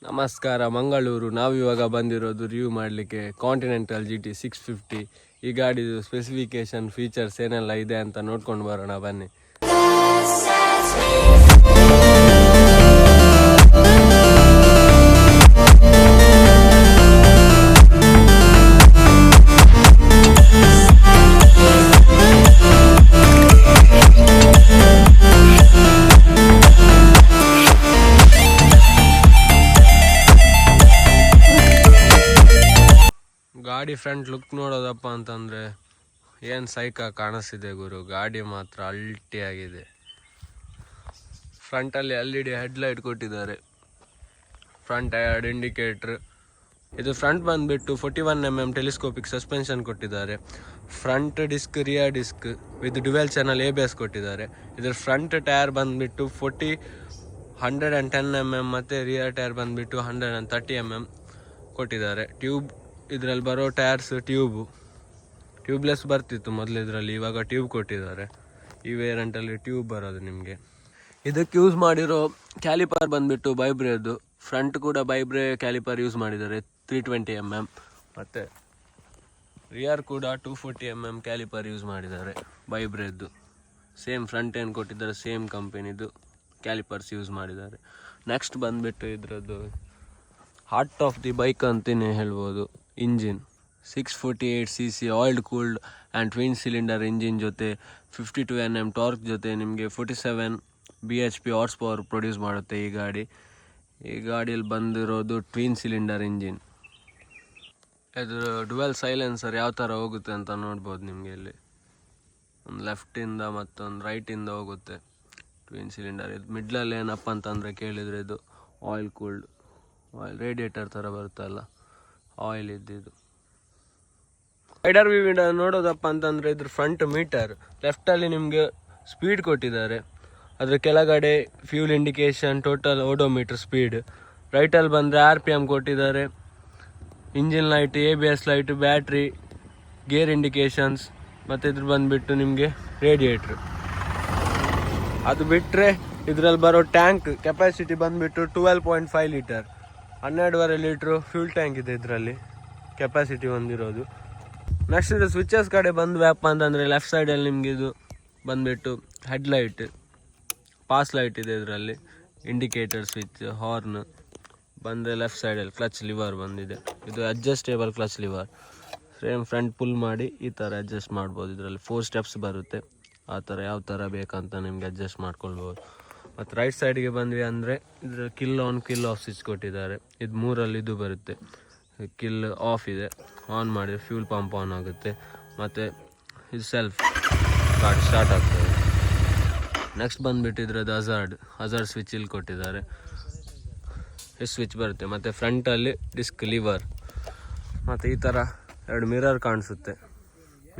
ನಮಸ್ಕಾರ, ಮಂಗಳೂರು. ನಾವಿವಾಗ ಬಂದಿರೋದು ರಿವ್ಯೂ ಮಾಡಲಿಕ್ಕೆ ಕಾಂಟಿನೆಂಟಲ್ GT 650. ಈ ಗಾಡಿದು ಸ್ಪೆಸಿಫಿಕೇಶನ್ ಫೀಚರ್ಸ್ ಏನೆಲ್ಲ ಇದೆ ಅಂತ ನೋಡ್ಕೊಂಡು ಬರೋಣ ಬನ್ನಿ. ಗಾಡಿ ಫ್ರಂಟ್ ಲುಕ್ ನೋಡೋದಪ್ಪ ಅಂತಂದರೆ ಏನು ಸೈಕ ಕಾಣಿಸ್ತಿದೆ ಗುರು. ಗಾಡಿ ಮಾತ್ರ ಅಲ್ಟಿ ಆಗಿದೆ. ಫ್ರಂಟಲ್ಲಿ LED ಹೆಡ್ಲೈಟ್ ಕೊಟ್ಟಿದ್ದಾರೆ, ಫ್ರಂಟ್ ಎರಡು ಇಂಡಿಕೇಟ್ರ್. ಇದು ಫ್ರಂಟ್ ಬಂದುಬಿಟ್ಟು 41mm ಟೆಲಿಸ್ಕೋಪಿಕ್ ಸಸ್ಪೆನ್ಷನ್ ಕೊಟ್ಟಿದ್ದಾರೆ. Front disc, rear disc with dual channel ABS ಕೊಟ್ಟಿದ್ದಾರೆ. ಇದರ ಫ್ರಂಟ್ ಟೈರ್ ಬಂದುಬಿಟ್ಟು 110mm ಮತ್ತು ರಿಯರ್ ಟೈರ್ ಬಂದುಬಿಟ್ಟು 130mm ಕೊಟ್ಟಿದ್ದಾರೆ. ಇದರಲ್ಲಿ ಬರೋ ಟೈರ್ಸ್ ಟ್ಯೂಬ್ಲೆಸ್ ಬರ್ತಿತ್ತು ಮೊದಲು ಇದರಲ್ಲಿ, ಇವಾಗ ಟ್ಯೂಬ್ ಕೊಟ್ಟಿದ್ದಾರೆ. ಈ ವೇರಿಯಂಟಲ್ಲಿ ಟ್ಯೂಬ್ ಬರೋದು ನಿಮಗೆ. ಇದಕ್ಕೆ ಯೂಸ್ ಮಾಡಿರೋ ಕ್ಯಾಲಿಪರ್ ಬಂದುಬಿಟ್ಟು ಬೈಬ್ರೆದು. ಫ್ರಂಟ್ ಕೂಡ ಬೈಬ್ರೆ ಕ್ಯಾಲಿಪರ್ ಯೂಸ್ ಮಾಡಿದ್ದಾರೆ 320mm, ಮತ್ತು ರಿಯರ್ ಕೂಡ 240mm ಕ್ಯಾಲಿಪರ್ ಯೂಸ್ ಮಾಡಿದ್ದಾರೆ ಬೈಬ್ರೆದ್ದು. ಸೇಮ್ ಫ್ರಂಟ್ ಏನು ಕೊಟ್ಟಿದ್ದಾರೆ, ಸೇಮ್ ಕಂಪನಿದು ಕ್ಯಾಲಿಪರ್ಸ್ ಯೂಸ್ ಮಾಡಿದ್ದಾರೆ. ನೆಕ್ಸ್ಟ್ ಬಂದುಬಿಟ್ಟು ಇದರದ್ದು ಹಾರ್ಟ್ ಆಫ್ ದಿ ಬೈಕ್ ಅಂತಲೇ ಹೇಳ್ಬೋದು. Engine 648cc oil cooled and twin cylinder engine ಜೊತೆ 52 Nm ಟಾರ್ಕ್ ಜೊತೆ ನಿಮಗೆ 47 bhp ಹಾರ್ಸ್ ಪವರ್ ಪ್ರೊಡ್ಯೂಸ್ ಮಾಡುತ್ತೆ ಈ ಗಾಡಿಯಲ್ಲಿ ಬಂದಿರೋದು ಟ್ವಿನ್ ಸಿಲಿಂಡರ್ ಇಂಜಿನ್. ಇದು ಡುವೆಲ್ ಸೈಲೆನ್ಸರ್ ಯಾವ ಥರ ಹೋಗುತ್ತೆ ಅಂತ ನೋಡ್ಬೋದು ನಿಮಗೆ. ಇಲ್ಲಿ ಒಂದು ಲೆಫ್ಟಿಂದ ಮತ್ತೊಂದು ರೈಟಿಂದ ಹೋಗುತ್ತೆ ಟ್ವಿನ್ ಸಿಲಿಂಡರ್. ಇದು ಮಿಡ್ಲಲ್ಲಿ ಏನಪ್ಪ ಅಂತಂದರೆ ಕೇಳಿದರೆ ಇದು ಆಯಿಲ್ ಕೂಲ್ಡ್, ಆಯಿಲ್ ರೇಡಿಯೇಟರ್ ಥರ ಬರುತ್ತಲ್ಲ, ಆಯಿಲ್ ಇದ್ದಿದ್ದು. ರೈಡರ್ ವ್ಯೂ ನೋಡೋದಪ್ಪ ಅಂತಂದರೆ ಇದ್ರ ಫ್ರಂಟ್ ಮೀಟರ್ ಲೆಫ್ಟಲ್ಲಿ ನಿಮಗೆ ಸ್ಪೀಡ್ ಕೊಟ್ಟಿದ್ದಾರೆ. ಅದ್ರ ಕೆಳಗಡೆ fuel indication, total odometer speed. ರೈಟಲ್ಲಿ ಬಂದರೆ RPM ಕೊಟ್ಟಿದ್ದಾರೆ, engine light, ABS light, battery, gear indications, ಮತ್ತು ಇದ್ರ ಬಂದುಬಿಟ್ಟು ನಿಮಗೆ ರೇಡಿಯೇಟ್ರ್. ಅದು ಬಿಟ್ಟರೆ ಇದರಲ್ಲಿ ಬರೋ ಟ್ಯಾಂಕ್ ಕೆಪಾಸಿಟಿ ಬಂದುಬಿಟ್ಟು 12.5 ಲೀಟರ್, 12.5 ಲೀಟ್ರು ಫ್ಯೂಲ್ ಟ್ಯಾಂಕ್ ಇದೆ ಇದರಲ್ಲಿ ಕೆಪಾಸಿಟಿ ಹೊಂದಿರೋದು. ನೆಕ್ಸ್ಟ್ ಇದು ಸ್ವಿಚಸ್ ಕಡೆ ಬಂದ್ವಪ್ಪ ಅಂತಂದರೆ ಲೆಫ್ಟ್ ಸೈಡಲ್ಲಿ ನಿಮಗೆ ಇದು ಬಂದುಬಿಟ್ಟು ಹೆಡ್ಲೈಟ್, ಪಾಸ್ ಲೈಟ್ ಇದೆ ಇದರಲ್ಲಿ, ಇಂಡಿಕೇಟರ್ ಸ್ವಿಚ್, ಹಾರ್ನ್ ಬಂದರೆ ಲೆಫ್ಟ್ ಸೈಡಲ್ಲಿ ಕ್ಲಚ್ ಲಿವರ್ ಬಂದಿದೆ. ಇದು adjustable clutch lever. Same front pull ಮಾಡಿ ಈ ಥರ ಅಡ್ಜಸ್ಟ್ ಮಾಡ್ಬೋದು. ಇದರಲ್ಲಿ 4 ಸ್ಟೆಪ್ಸ್ ಬರುತ್ತೆ. ಆ ಥರ ಯಾವ ಥರ ಬೇಕಂತ ನಿಮಗೆ ಅಡ್ಜಸ್ಟ್ ಮಾಡ್ಕೊಳ್ಬೋದು. ಮತ್ತು ರೈಟ್ ಸೈಡ್ಗೆ ಬಂದ್ವಿ ಅಂದರೆ ಇದರ kill on kill off switch ಕೊಟ್ಟಿದ್ದಾರೆ. ಇದು 3ರಲ್ಲಿ ಇದು ಬರುತ್ತೆ. ಕಿಲ್ ಆಫ್ ಇದೆ, ಆನ್ ಮಾಡಿದರೆ ಫ್ಯೂಲ್ ಪಂಪ್ ಆನ್ ಆಗುತ್ತೆ, ಮತ್ತು ಇದು ಸೆಲ್ಫ್ ಗಾಡಿ ಸ್ಟಾರ್ಟ್ ಆಗ್ತದೆ. ನೆಕ್ಸ್ಟ್ ಬಂದುಬಿಟ್ಟು ಇದ್ರದ್ದು ಹಜಾರ್ಡ್ ಸ್ವಿಚ್ ಇಲ್ಲಿ ಕೊಟ್ಟಿದ್ದಾರೆ. ಈ ಸ್ವಿಚ್ ಬರುತ್ತೆ. ಮತ್ತು ಫ್ರಂಟಲ್ಲಿ ಡಿಸ್ಕ್ ಲಿವರ್, ಮತ್ತು ಈ ಥರ 2 ಮಿರರ್ ಕಾಣಿಸುತ್ತೆ,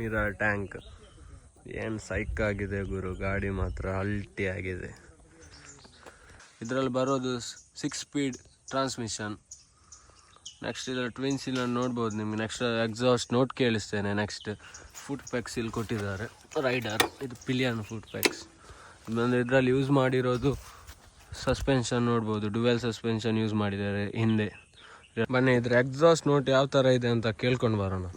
ಮಿರರ್ ಟ್ಯಾಂಕ್. ಏನು ಸೈಕ್ ಆಗಿದೆ ಗುರು, ಗಾಡಿ ಮಾತ್ರ ಅಲ್ಟಿ ಆಗಿದೆ. ಇದರಲ್ಲಿ ಬರೋದು 6 ಸ್ಪೀಡ್ ಟ್ರಾನ್ಸ್ಮಿಷನ್. ನೆಕ್ಸ್ಟ್ ಇದರಲ್ಲಿ ಟ್ವಿನ್ ಸಿಲಿಂಡರ್ ನೋಡ್ಬೋದು ನಿಮಗೆ. ನೆಕ್ಸ್ಟ್ ಎಕ್ಸಾಸ್ಟ್ ನೋಟ್ ಕೇಳಿಸ್ತೇನೆ. ನೆಕ್ಸ್ಟ್ ಫುಟ್ ಪ್ಯಾಕ್ಸ್ ಇಲ್ಲಿ ಕೊಟ್ಟಿದ್ದಾರೆ. ರೈಡರ್ ಇದು ಪಿಲಿಯನ್ ಫುಟ್ ಪ್ಯಾಕ್ಸ್. ಅಂದರೆ ಇದರಲ್ಲಿ ಯೂಸ್ ಮಾಡಿರೋದು ಸಸ್ಪೆನ್ಷನ್ ನೋಡ್ಬೋದು, ಡುವೆಲ್ ಸಸ್ಪೆನ್ಷನ್ ಯೂಸ್ ಮಾಡಿದ್ದಾರೆ ಹಿಂದೆ. ಬನ್ನಿ ಇದ್ರ ಎಕ್ಸಾಸ್ಟ್ ನೋಟ್ ಯಾವ ಥರ ಇದೆ ಅಂತ ಕೇಳ್ಕೊಂಡು ಬರೋಣ.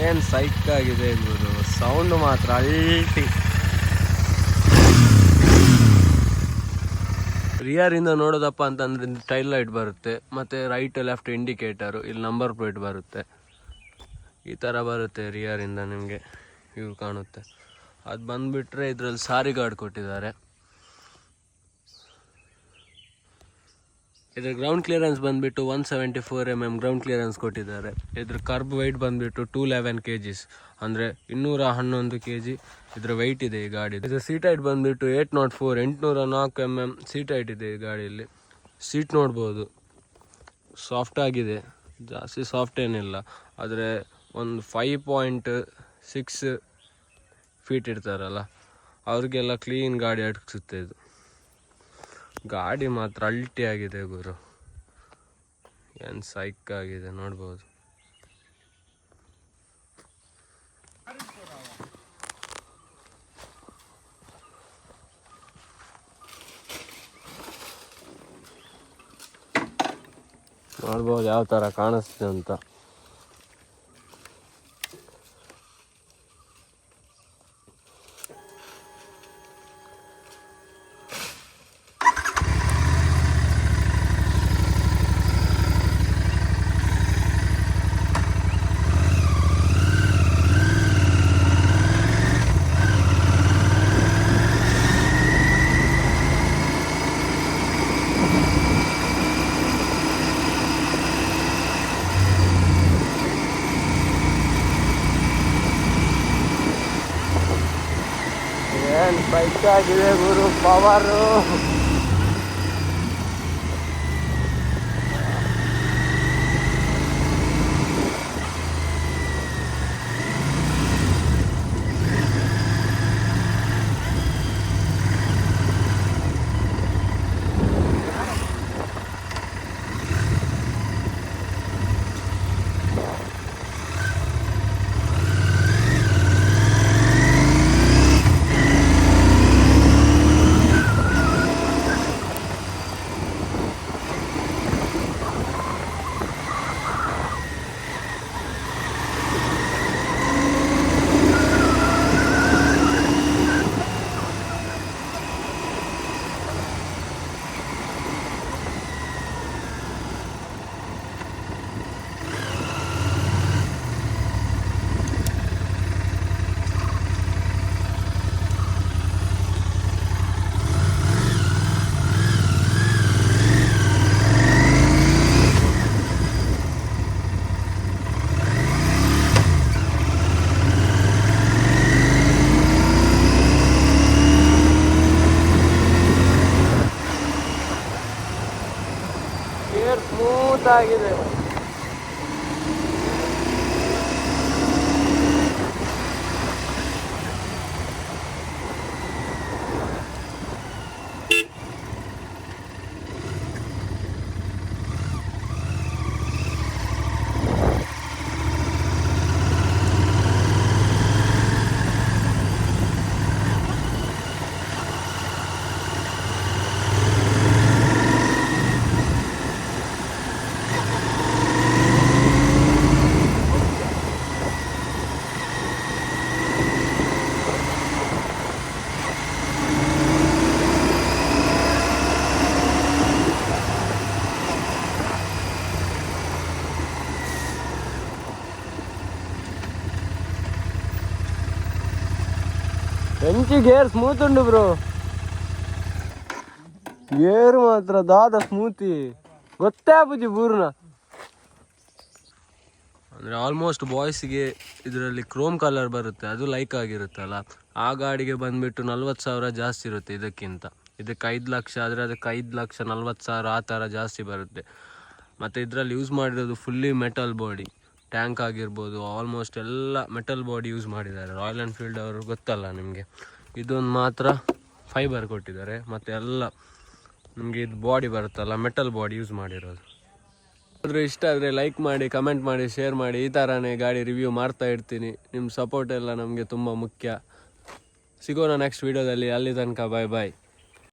ಏನು ಸೈಕ್ ಆಗಿದೆ ಗುರು, ಸೌಂಡ್ ಮಾತ್ರ ಅಲ್ಟಿ. ರಿಯರಿಂದ ನೋಡೋದಪ್ಪ ಅಂತಂದರೆ ಟೈಲ್ ಲೈಟ್ ಬರುತ್ತೆ, ಮತ್ತು ರೈಟ್ ಲೆಫ್ಟ್ ಇಂಡಿಕೇಟರು, ಇಲ್ಲಿ ನಂಬರ್ ಪ್ಲೇಟ್ ಬರುತ್ತೆ. ಈ ಥರ ಬರುತ್ತೆ ರಿಯರಿಂದ ನಿಮಗೆ ವ್ಯೂ ಕಾಣುತ್ತೆ. ಅದು ಬಂದುಬಿಟ್ರೆ ಇದರಲ್ಲಿ ಸಾರಿ ಗಾರ್ಡ್ ಕೊಟ್ಟಿದ್ದಾರೆ. ಇದ್ರ ಗ್ರೌಂಡ್ ಕ್ಲಿಯರೆನ್ಸ್ ಬಂದುಬಿಟ್ಟು 174mm ಗ್ರೌಂಡ್ ಕ್ಲಿಯರೆನ್ಸ್ ಕೊಟ್ಟಿದ್ದಾರೆ. ಇದ್ರ ಕರ್ಬ್ ವೆಯ್ಟ್ ಬಂದುಬಿಟ್ಟು 211 kgs, ಅಂದರೆ 211 kg ಇದ್ರ ವೆಯ್ಟ್ ಇದೆ ಈ ಗಾಡಿ. ಇದು ಸೀಟ್ ಹೈಟ್ ಬಂದುಬಿಟ್ಟು 804 804mm ಸೀಟ್ ಹೈಟ್ ಇದೆ ಈ ಗಾಡಿಯಲ್ಲಿ. ಸೀಟ್ ನೋಡ್ಬೋದು, ಸಾಫ್ಟ್ ಆಗಿದೆ, ಜಾಸ್ತಿ ಸಾಫ್ಟ್ ಏನಿಲ್ಲ, ಆದರೆ ಒಂದು 5.6 ಫೀಟ್ ಇರ್ತಾರಲ್ಲ ಅವ್ರಿಗೆಲ್ಲ ಕ್ಲೀನ್ ಗಾಡಿ ಅಡ್ಕಿಸುತ್ತೆ ಇದು. ಗಾಡಿ ಮಾತ್ರ ಅಲ್ಟಿ ಆಗಿದೆ ಗುರು, ಏನು ಸೈಕ್ ಆಗಿದೆ ನೋಡ್ಬೋದು. ನೋಡ್ಬೋದು ಯಾವ ಥರ ಕಾಣಿಸ್ತಿದೆ ಅಂತ. ಏನು ಬೈಕ್ ಆಗಿದೆ ಗುರು, ಪವರು. ಸ್ಮೂತ್ ಆಗಿದೆ. ಎಂಚಿ ಗೇರ್ ಸ್ಮೂತ್ ಉಂಡು ಬ್ರೋ, ಗೇರ್ ಮಾತ್ರ ದಾದ ಸ್ಮೂತಿ ಗೊತ್ತೇ ಆಪುಜಿ ಪೂರ್ಣ. ಅಂದರೆ ಆಲ್ಮೋಸ್ಟ್ ಬಾಯ್ಸಿಗೆ ಇದರಲ್ಲಿ ಕ್ರೋಮ್ ಕಲರ್ ಬರುತ್ತೆ, ಅದು ಲೈಕ್ ಆಗಿರುತ್ತಲ್ಲ. ಆ ಗಾಡಿಗೆ ಬಂದುಬಿಟ್ಟು 40,000 ಜಾಸ್ತಿ ಇರುತ್ತೆ ಇದಕ್ಕಿಂತ. ಇದಕ್ಕೆ 5 ಲಕ್ಷ ಆದರೆ ಅದಕ್ಕೆ 5 ಲಕ್ಷ 40,000 ಆ ಥರ ಜಾಸ್ತಿ ಬರುತ್ತೆ. ಮತ್ತು ಇದರಲ್ಲಿ ಯೂಸ್ ಮಾಡಿರೋದು ಫುಲ್ಲಿ ಮೆಟಲ್ ಬಾಡಿ, ಟ್ಯಾಂಕ್ ಆಗಿರ್ಬೋದು ಆಲ್ಮೋಸ್ಟ್ ಎಲ್ಲ ಮೆಟಲ್ ಬಾಡಿ ಯೂಸ್ ಮಾಡಿದ್ದಾರೆ. ರಾಯಲ್ ಎನ್ಫೀಲ್ಡ್ ಅವರು ಗೊತ್ತಲ್ಲ ನಿಮಗೆ, ಇದೊಂದು ಮಾತ್ರ ಫೈಬರ್ ಕೊಟ್ಟಿದ್ದಾರೆ. ಮತ್ತು ಎಲ್ಲ ನಿಮಗೆ ಇದು ಬಾಡಿ ಬರುತ್ತಲ್ಲ ಮೆಟಲ್ ಬಾಡಿ ಯೂಸ್ ಮಾಡಿರೋದು. ಆದರೂ ಇಷ್ಟ ಆದರೆ ಲೈಕ್ ಮಾಡಿ, ಕಮೆಂಟ್ ಮಾಡಿ, ಶೇರ್ ಮಾಡಿ. ಈ ಥರನೇ ಗಾಡಿ ರಿವ್ಯೂ ಮಾಡ್ತಾ ಇರ್ತೀನಿ. ನಿಮ್ಮ ಸಪೋರ್ಟ್ ಎಲ್ಲ ನಮಗೆ ತುಂಬ ಮುಖ್ಯ. ಸಿಗೋಣ ನೆಕ್ಸ್ಟ್ ವೀಡಿಯೋದಲ್ಲಿ. ಅಲ್ಲಿ ತನಕ ಬಾಯ್ ಬಾಯ್.